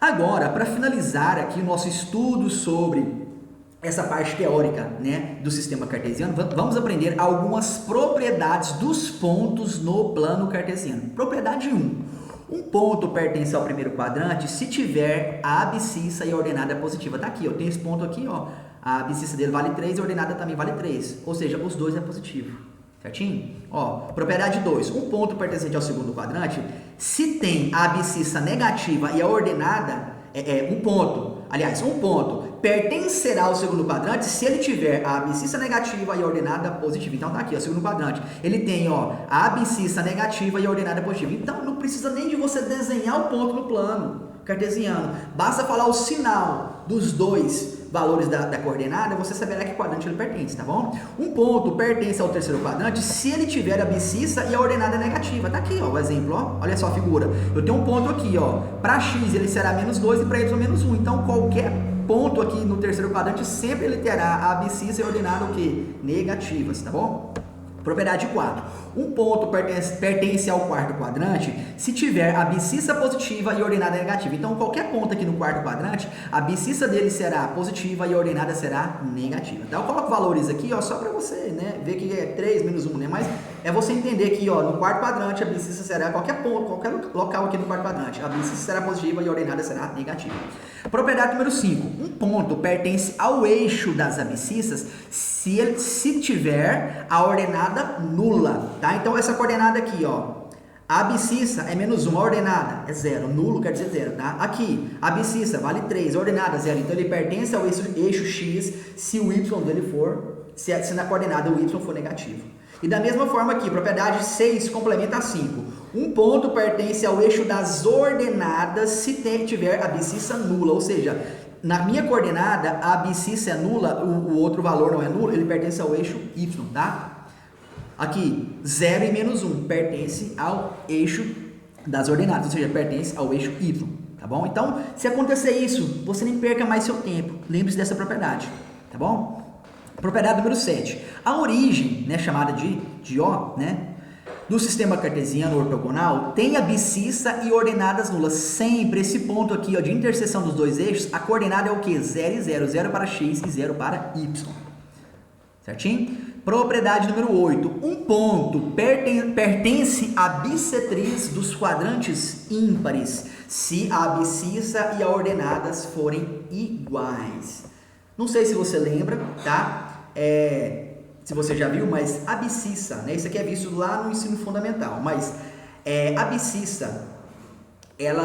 Agora, para finalizar aqui o nosso estudo sobre essa parte teórica, né, do sistema cartesiano, vamos aprender algumas propriedades dos pontos no plano cartesiano. Propriedade 1. Um ponto pertence ao primeiro quadrante se tiver a abscissa e a ordenada positiva. Tá aqui, ó, tem esse ponto aqui, ó, a abscissa dele vale 3 e a ordenada também vale 3. Ou seja, os dois é positivo. Certinho? Ó, propriedade 2. Um ponto pertencente ao segundo quadrante, se tem a abscissa negativa e a ordenada, um ponto pertencerá ao segundo quadrante se ele tiver a abscissa negativa e a ordenada positiva. Então tá aqui, ó, o segundo quadrante. Ele tem, ó, a abscissa negativa e a ordenada positiva. Então não precisa nem de você desenhar o ponto no plano cartesiano. Basta falar o sinal dos dois valores da coordenada, você saberá que quadrante ele pertence, tá bom? Um ponto pertence ao terceiro quadrante se ele tiver a abscissa e a ordenada negativa. Tá aqui, ó, o exemplo, ó. Olha só a figura. Eu tenho um ponto aqui, ó. Para x ele será menos 2 e para y menos 1. Então qualquer ponto aqui no terceiro quadrante sempre ele terá a abscissa e a ordenada o quê? Negativas, tá bom? Propriedade 4. Um ponto pertence ao quarto quadrante se tiver a abscissa positiva e a ordenada negativa. Então, qualquer ponto aqui no quarto quadrante, a abscissa dele será positiva e a ordenada será negativa. Então, eu coloco valores aqui, ó, só para você, né, ver que é 3 menos 1, né? Mas é você entender que, ó, no quarto quadrante, a abscissa será qualquer ponto, qualquer local aqui no quarto quadrante. A abscissa será positiva e a ordenada será negativa. Propriedade número 5. Um ponto pertence ao eixo das abscissas se tiver a ordenada nula, tá? Então, essa coordenada aqui, ó, a abscissa é menos 1, a ordenada é 0, nulo quer dizer 0, tá? Aqui, a abscissa vale 3, a ordenada 0, então ele pertence ao eixo x se o y dele for, se na coordenada o y for negativo. E da mesma forma aqui, propriedade 6 complementa a 5. Um ponto pertence ao eixo das ordenadas se tiver abscissa nula, ou seja, na minha coordenada, a abscissa é nula, o outro valor não é nulo, ele pertence ao eixo y, tá? Aqui, 0 e menos 1 pertence ao eixo das ordenadas, ou seja, pertence ao eixo y, tá bom? Então, se acontecer isso, você nem perca mais seu tempo, lembre-se dessa propriedade, tá bom? Propriedade número 7. A origem, né, chamada de O, né, do sistema cartesiano ortogonal tem abscissa e ordenadas nulas. Sempre esse ponto aqui, ó, de interseção dos dois eixos, a coordenada é o que? 0 e 0. 0 para x e 0 para y. Certinho? Propriedade número 8. Um ponto pertence à bissetriz dos quadrantes ímpares se a abscissa e a ordenadas forem iguais. Não sei se você lembra, tá? Se você já viu, mas abscissa, né? Isso aqui é visto lá no ensino fundamental, mas abscissa,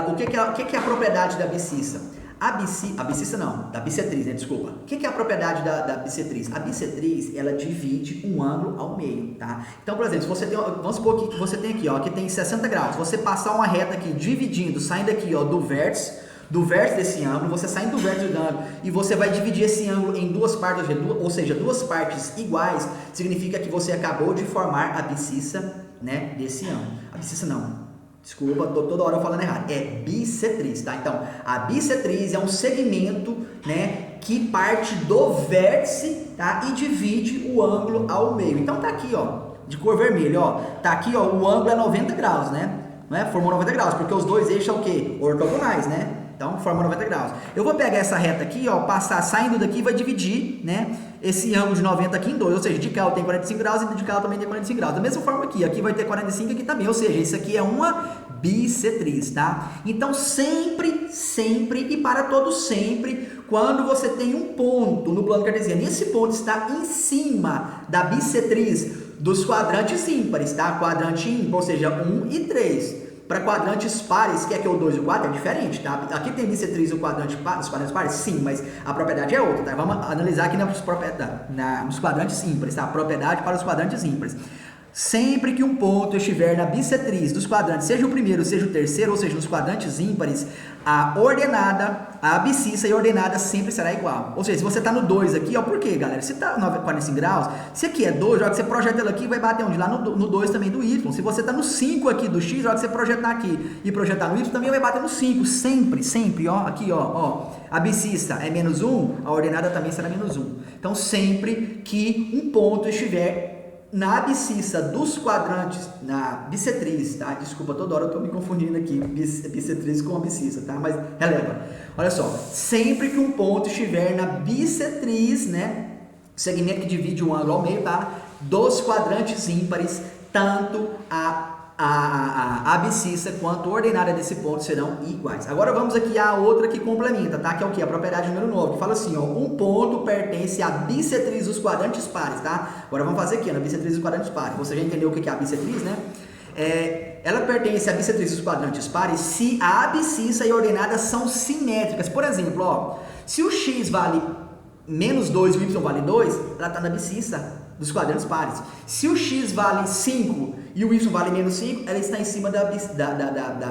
o que é a propriedade da abscissa? Abscissa não, da bissetriz, né? Desculpa. O que é a propriedade da bissetriz? A bissetriz, ela divide um ângulo ao meio, tá? Então, por exemplo, se você tem, vamos supor que você tem aqui, ó, que tem 60 graus, você passar uma reta aqui dividindo, saindo aqui, ó, do vértice desse ângulo, você saindo do vértice do ângulo e você vai dividir esse ângulo em duas partes, ou seja, duas partes iguais, significa que você acabou de formar a abscissa, né, desse ângulo. Abscissa não, desculpa, toda hora eu falando errado, é bissetriz, tá? Então, a bissetriz é um segmento, né, que parte do vértice, tá, e divide o ângulo ao meio. Então, tá aqui, ó, de cor vermelha, ó, tá aqui, ó, o ângulo é 90 graus, né? Não é? Formou 90 graus, porque os dois eixos são o quê? Ortogonais, né? Então, forma 90 graus. Eu vou pegar essa reta aqui, ó, passar saindo daqui e vai dividir, né, esse ângulo de 90 aqui em dois. Ou seja, de cá eu tenho 45 graus e de cá eu também tenho 45 graus. Da mesma forma aqui vai ter 45 aqui também. Ou seja, isso aqui é uma bissetriz, tá? Então, sempre e para todo sempre, quando você tem um ponto no plano cartesiano e esse ponto está em cima da bissetriz dos quadrantes ímpares, tá? Quadrante ímpar, ou seja, 1 e 3. Para quadrantes pares, que é o 2 e o 4, é diferente, tá? Aqui tem bissetriz no quadrante os quadrantes pares? Sim, mas a propriedade é outra, tá? Vamos analisar aqui nos quadrantes ímpares, tá? A propriedade para os quadrantes ímpares. Sempre que um ponto estiver na bissetriz dos quadrantes, seja o primeiro, seja o terceiro, ou seja, nos quadrantes ímpares, a ordenada, a abscissa e a ordenada sempre será igual. Ou seja, se você está no 2 aqui, ó, por quê, galera? Se está 45 graus, se aqui é 2, já que você projeta ela aqui, vai bater onde? Lá no 2 também do y. Se você está no 5 aqui do x, já que você projetar aqui e projetar no y, também vai bater no 5. Sempre, ó, aqui, ó. A abscissa é menos 1, a ordenada também será menos 1. Então, sempre que um ponto estiver na abscissa dos quadrantes, na bissetriz, tá? Desculpa, toda hora eu tô me confundindo aqui, bissetriz com abscissa, tá? Mas releva. Olha só, sempre que um ponto estiver na bissetriz, né? Segmento que divide um ângulo ao meio, tá? Dos quadrantes ímpares, tanto a abscissa quanto a ordenada desse ponto serão iguais. Agora vamos aqui a outra que complementa, tá? Que é o que? A propriedade número 9, que fala assim, ó, um ponto pertence à bissetriz dos quadrantes pares, tá? Agora vamos fazer aqui, na bissetriz dos quadrantes pares. Você já entendeu o que é a bissetriz, né? Ela pertence à bissetriz dos quadrantes pares se a abscissa e a ordenada são simétricas. Por exemplo, ó, se o x vale menos 2 e o y vale 2, ela está na abscissa dos quadrantes pares. Se o x vale 5 e o y vale menos 5, ela está em cima da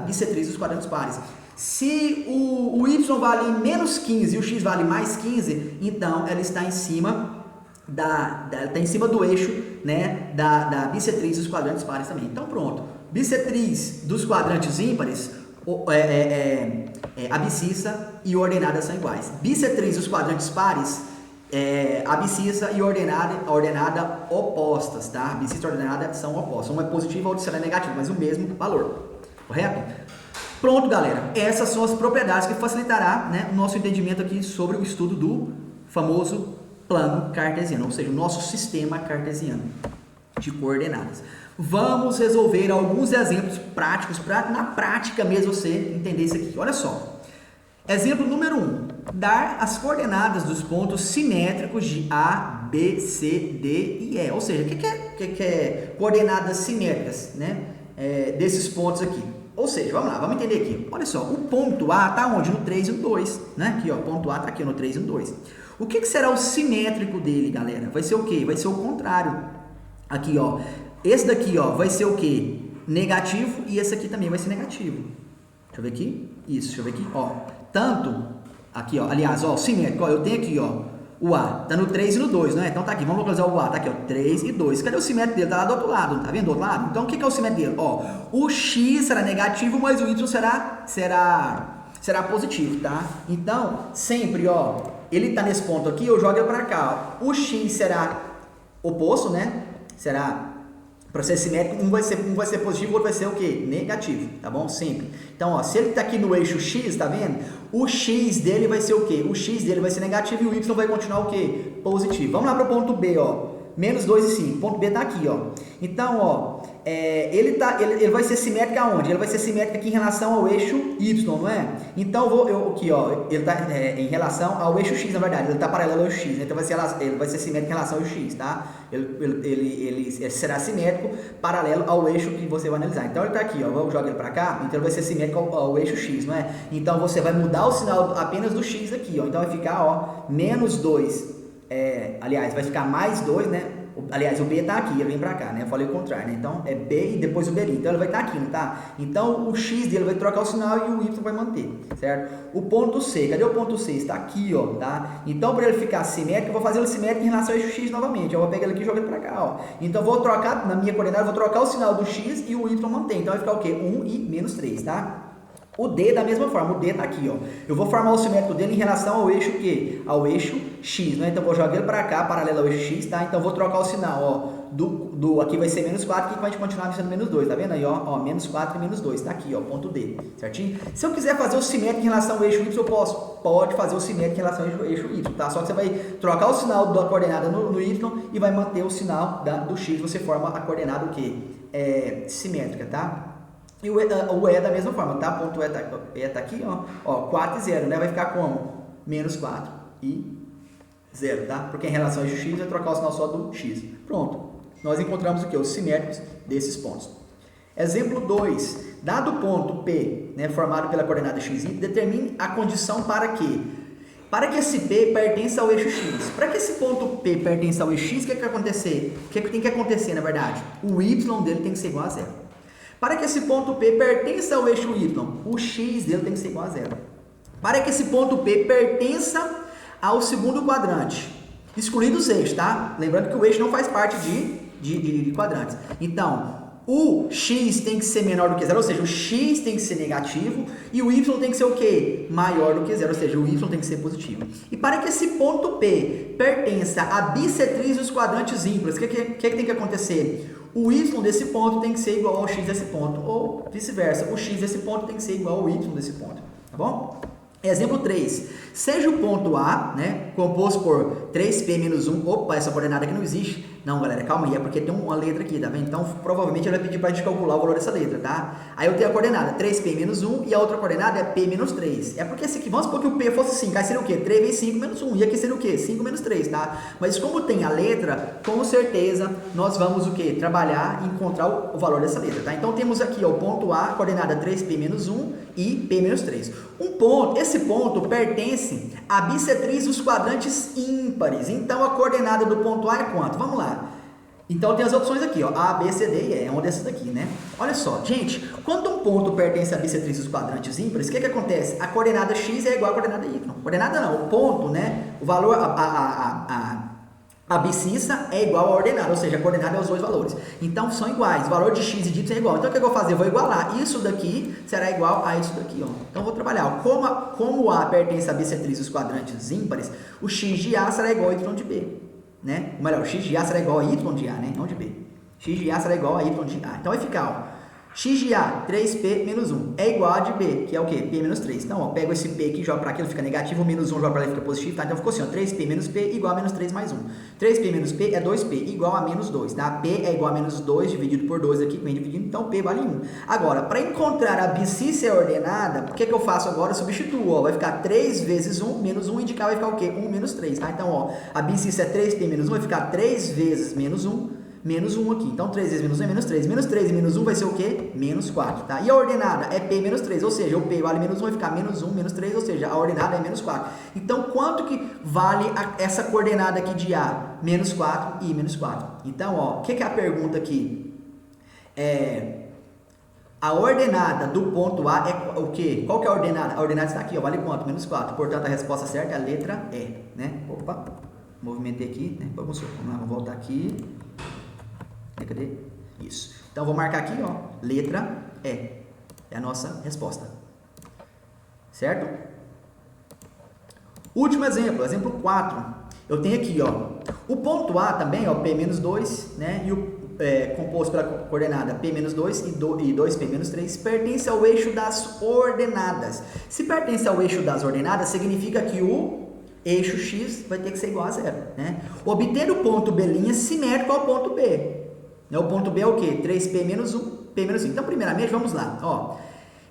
bissetriz dos quadrantes pares. Se o y vale menos 15 e o x vale mais 15, então ela está em cima do eixo, né, da bissetriz dos quadrantes pares também. Então pronto, bissetriz dos quadrantes ímpares, abscissa e ordenada são iguais. Bissetriz dos quadrantes pares, abscissa e ordenada opostas, tá? Abscissa e ordenada são opostas. Um é positivo, o outro será negativo, mas o mesmo valor, correto? Pronto, galera. Essas são as propriedades que facilitará, né, o nosso entendimento aqui sobre o estudo do famoso plano cartesiano, ou seja, o nosso sistema cartesiano de coordenadas. Vamos resolver alguns exemplos práticos para, na prática mesmo, você entender isso aqui. Olha só. Exemplo número 1. Dar as coordenadas dos pontos simétricos de A, B, C, D e E. Ou seja, o que é coordenadas simétricas, né? Desses pontos aqui. Ou seja, vamos lá, vamos entender aqui. Olha só, o ponto A está onde? No 3 e no 2. Né? Aqui, ó, o ponto A está aqui no 3 e no 2. O que será o simétrico dele, galera? Vai ser o quê? Vai ser o contrário. Aqui, ó. Esse daqui, ó, vai ser o quê? Negativo, e esse aqui também vai ser negativo. Deixa eu ver aqui. Isso, deixa eu ver aqui, ó. Tanto, aqui, ó, aliás, ó, simétrico, ó, eu tenho aqui, ó, o A, tá no 3 e no 2, né? Então tá aqui, vamos localizar o A, tá aqui, ó, 3 e 2. Cadê o simétrico dele? Tá lá do outro lado, tá vendo do outro lado? Então, o que é o simétrico dele? Ó, o X será negativo, mas o Y será positivo, tá? Então, sempre, ó, ele tá nesse ponto aqui, eu jogo ele pra cá, ó. O X será oposto, né? Será... Para ser simétrico, um vai ser positivo, o outro vai ser o quê? Negativo, tá bom? Sempre. Então, ó, se ele tá aqui no eixo X, tá vendo? O X dele vai ser o quê? O X dele vai ser negativo e o Y vai continuar o quê? Positivo. Vamos lá para o ponto B, ó. Menos 2 e 5. O ponto B tá aqui, ó. Então, ó, ele vai ser simétrico aonde? Ele vai ser simétrico aqui em relação ao eixo Y, não é? Então, aqui, ó, ele tá em relação ao eixo X, na verdade. Ele tá paralelo ao eixo X, né? Então, ele vai ser simétrico em relação ao eixo X, tá? Ele será simétrico paralelo ao eixo que você vai analisar. Então, ele tá aqui, ó. Vamos jogar ele para cá. Então, ele vai ser simétrico ao eixo X, não é? Então, você vai mudar o sinal apenas do X aqui, ó. Então, vai ficar, ó, menos 2. Aliás, vai ficar mais 2, né? Aliás, o B tá aqui, ele vem pra cá, né? Eu falei o contrário, né? Então, é B e depois o B ali. Então, ele vai estar aqui, não tá? Então, o X dele vai trocar o sinal e o Y vai manter, certo? O ponto C, cadê o ponto C? Está aqui, ó, tá? Então, para ele ficar simétrico, eu vou fazer ele simétrico em relação ao eixo X novamente. Eu vou pegar ele aqui e jogar ele pra cá, ó. Então, eu vou trocar, na minha coordenada, eu vou trocar o sinal do X e o Y mantém. Então, vai ficar o quê? 1 e menos 3, tá? O D da mesma forma, o D tá aqui, ó. Eu vou formar o simétrico dele em relação ao eixo quê? Ao eixo X, né? Então, eu vou jogar ele para cá, paralelo ao eixo X, tá? Então, eu vou trocar o sinal, ó, aqui vai ser menos 4, aqui vai continuar sendo menos 2, tá vendo aí, ó? Menos 4 e menos 2, tá aqui, ó, ponto D, certinho? Se eu quiser fazer o simétrico em relação ao eixo Y, eu pode fazer o simétrico em relação ao eixo Y, tá? Só que você vai trocar o sinal da coordenada no Y e vai manter o sinal do X, você forma a coordenada o quê? Simétrica, tá? E o E da mesma forma, tá? Ponto E tá aqui, ó, 4 e 0, né? Vai ficar como? Menos 4 e 0, tá? Porque em relação ao eixo X, vai trocar o sinal só do X. Pronto. Nós encontramos o que? Os simétricos desses pontos. Exemplo 2. Dado o ponto P, né, formado pela coordenada x, determine a condição para que esse P pertença ao eixo X. Para que esse ponto P pertença ao eixo X, o que tem que acontecer, na verdade? O Y dele tem que ser igual a 0. Para que esse ponto P pertença ao eixo Y, o X dele tem que ser igual a 0. Para que esse ponto P pertença ao segundo quadrante, excluindo os eixos, tá? Lembrando que o eixo não faz parte de quadrantes. Então, o x tem que ser menor do que zero, ou seja, o x tem que ser negativo e o y tem que ser o quê? Maior do que zero, ou seja, o y tem que ser positivo. E para que esse ponto P pertença à bissetriz dos quadrantes ímpares, o que tem que acontecer? O y desse ponto tem que ser igual ao x desse ponto, ou vice-versa, o x desse ponto tem que ser igual ao y desse ponto, tá bom? Exemplo 3, seja o ponto A, né, composto por 3P menos 1, opa, essa coordenada aqui não existe. Não, galera, calma aí, é porque tem uma letra aqui, tá vendo? Então, provavelmente ele vai pedir pra gente calcular o valor dessa letra, tá? Aí eu tenho a coordenada 3P menos 1 e a outra coordenada é P menos 3. É porque esse aqui, vamos supor que o P fosse 5, aí seria o quê? 3 vezes 5 menos 1, e aqui seria o quê? 5 menos 3, tá? Mas como tem a letra, com certeza nós vamos o quê? Trabalhar e encontrar o valor dessa letra, tá? Então temos aqui, ó, o ponto A, coordenada 3P menos 1 e P menos 3. Esse ponto pertence à bissetriz dos quadrantes ímpares. Então a coordenada do ponto A é quanto? Vamos lá. Então tem as opções aqui, ó, A, B, C, D e E, é uma dessas daqui, né? Olha só, gente, quando um ponto pertence à bissetriz dos quadrantes ímpares, o que acontece? A coordenada x é igual à coordenada y. Coordenada não, o ponto, né? O valor, a abscissa é igual à ordenada, ou seja, a coordenada é os dois valores. Então são iguais, o valor de x e de y é igual. Então o que eu vou fazer? Eu vou igualar. Isso daqui será igual a isso daqui, ó. Então eu vou trabalhar. Como A pertence à bissetriz dos quadrantes ímpares, o x de A será igual a y de B, né? Ou melhor, o x de A será igual a y de A, né? Não de B. X de A será igual a y de A. Então vai ficar, ó. X de A, 3P menos 1, é igual a de B, que é o quê? P menos 3. Então, ó, pego esse P aqui, jogo para aqui, ele fica negativo, menos 1 joga para lá e fica positivo, tá? Então, ficou assim, ó, 3P menos P igual a menos 3 mais 1. 3P menos P é 2P, igual a menos 2, tá? P é igual a menos 2 dividido por 2 aqui, vem dividindo, então P vale 1. Agora, para encontrar a abscissa ordenada, o que eu faço agora? Eu substituo, ó, vai ficar 3 vezes 1, menos 1, indicar vai ficar o quê? 1 menos 3, tá? Então, ó, a abscissa é 3P menos 1, vai ficar 3 vezes menos 1, menos 1 aqui. Então, 3 vezes menos 1 é menos 3. Menos 3 e menos 1 vai ser o quê? Menos 4, tá? E a ordenada é P menos 3, ou seja, o P vale menos 1, vai ficar menos 1, menos 3, ou seja, a ordenada é menos 4. Então, quanto que vale essa coordenada aqui de A? Menos 4 e menos 4. Então, ó, o que é a pergunta aqui? A ordenada do ponto A é o quê? Qual que é a ordenada? A ordenada está aqui, ó, vale quanto? Menos 4. Portanto, a resposta certa é a letra E, né? Opa, movimentei aqui, né? Vamos lá, vamos voltar aqui. Cadê? Isso. Então, vou marcar aqui, ó, letra E. É a nossa resposta. Certo? Último exemplo, exemplo 4. Eu tenho aqui, ó, o ponto A também, ó, P menos 2, né? E o composto pela coordenada P menos 2 e 2P menos 3, pertence ao eixo das ordenadas. Se pertence ao eixo das ordenadas, significa que o eixo X vai ter que ser igual a zero, né? Obter o ponto B' simétrico ao ponto B. O ponto B é o quê? 3P menos 1, P menos 5. Então, primeiramente, vamos lá. Ó,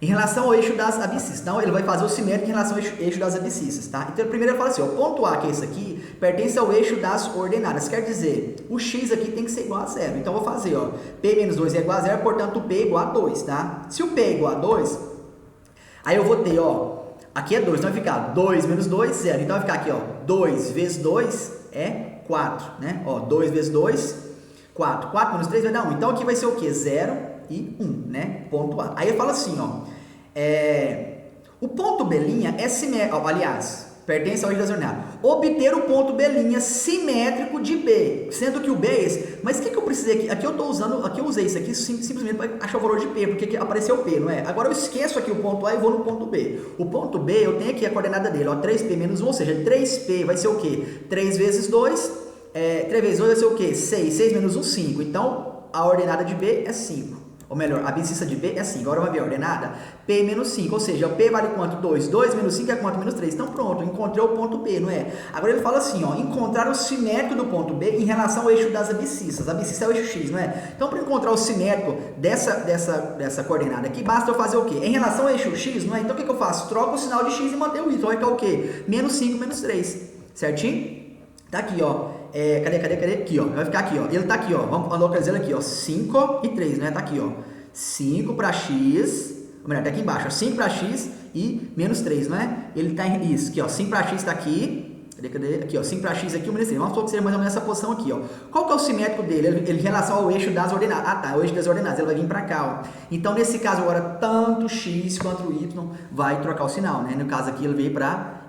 em relação ao eixo das abscissas. Então, ele vai fazer o simétrico em relação ao eixo das abscissas, tá? Então, primeiro ele fala assim, ó, o ponto A, que é esse aqui, pertence ao eixo das ordenadas. Quer dizer, o X aqui tem que ser igual a zero. Então, eu vou fazer, ó, P menos 2 é igual a zero, portanto, o P é igual a 2, tá? Se o P é igual a 2, aí eu vou ter, ó, aqui é 2, então vai ficar 2 menos 2, 0. Então, vai ficar aqui, ó, 2 vezes 2 é 4, né? Ó, 2 vezes 2... 4. 4 menos 3 vai dar 1. Então, aqui vai ser o quê? 0 e 1, né? Ponto A. Aí eu falo assim, ó. O ponto B' é simétrico. Aliás, pertence ao eixo das ordenadas. Obter o ponto B' simétrico de B. Sendo que o B é esse. Mas o que eu precisei aqui? Aqui eu tô usando, aqui eu usei isso aqui simplesmente para achar o valor de P, porque aqui apareceu P, não é? Agora eu esqueço aqui o ponto A e vou no ponto B. O ponto B, eu tenho aqui a coordenada dele, ó. 3P menos 1, ou seja, 3P vai ser o quê? 3 vezes 2... 3 vezes 2 vai ser o quê? 6. 6 menos 1, 5. Então, a ordenada de B é 5. Ou melhor, a abscissa de B é 5. Agora vai ver a ordenada. P menos 5. Ou seja, o P vale quanto? 2. 2 menos 5 é quanto? Menos 3. Então, pronto. Encontrei o ponto B, não é? Agora ele fala assim, ó. Encontrar o simétrico do ponto B em relação ao eixo das abscissas. A abscissa é o eixo X, não é? Então, para encontrar o simétrico dessa coordenada aqui, basta eu fazer o quê? Em relação ao eixo X, não é? Então, o que eu faço? Troco o sinal de X e mantenho o Y. Vai ficar o quê? Menos 5, menos 3. Certinho? Tá aqui, ó. Cadê? Aqui, ó. Vai ficar aqui, ó. Ele tá aqui, ó. Vamos localizar ele aqui, ó. 5 e 3, né? Tá aqui, ó. 5 para x. Ou melhor, tá aqui embaixo, ó. 5 para x e menos 3, não é? Ele tá em isso aqui, ó. 5 para x tá aqui. Cadê? Aqui, ó. 5 para x aqui, o menos 3. Vamos supor que seja mais ou menos essa posição aqui, ó. Qual que é o simétrico dele? Ele em relação ao eixo das ordenadas. Ah, tá. O eixo das ordenadas. Ele vai vir pra cá, ó. Então, nesse caso agora, tanto x quanto o y vai trocar o sinal, né? No caso aqui, ele veio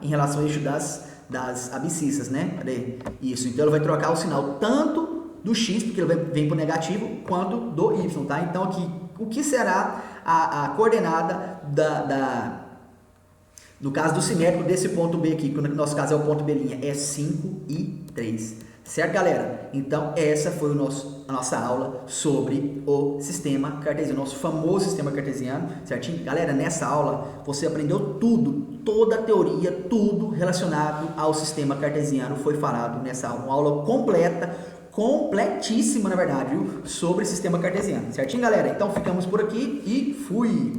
em relação ao eixo das abscissas, né? Cadê? Isso. Então, ele vai trocar o sinal tanto do x, porque ele vem para o negativo, quanto do y, tá? Então aqui, o que será a coordenada no caso do simétrico desse ponto B aqui, que no nosso caso é o ponto B', é 5 e 3. Certo, galera? Então, essa foi a nossa aula sobre o sistema cartesiano, nosso famoso sistema cartesiano, certinho? Galera, nessa aula você aprendeu tudo, toda a teoria, tudo relacionado ao sistema cartesiano foi falado nessa aula. Uma aula completa, completíssima, na verdade, viu? Sobre o sistema cartesiano, certinho, galera? Então, ficamos por aqui e fui!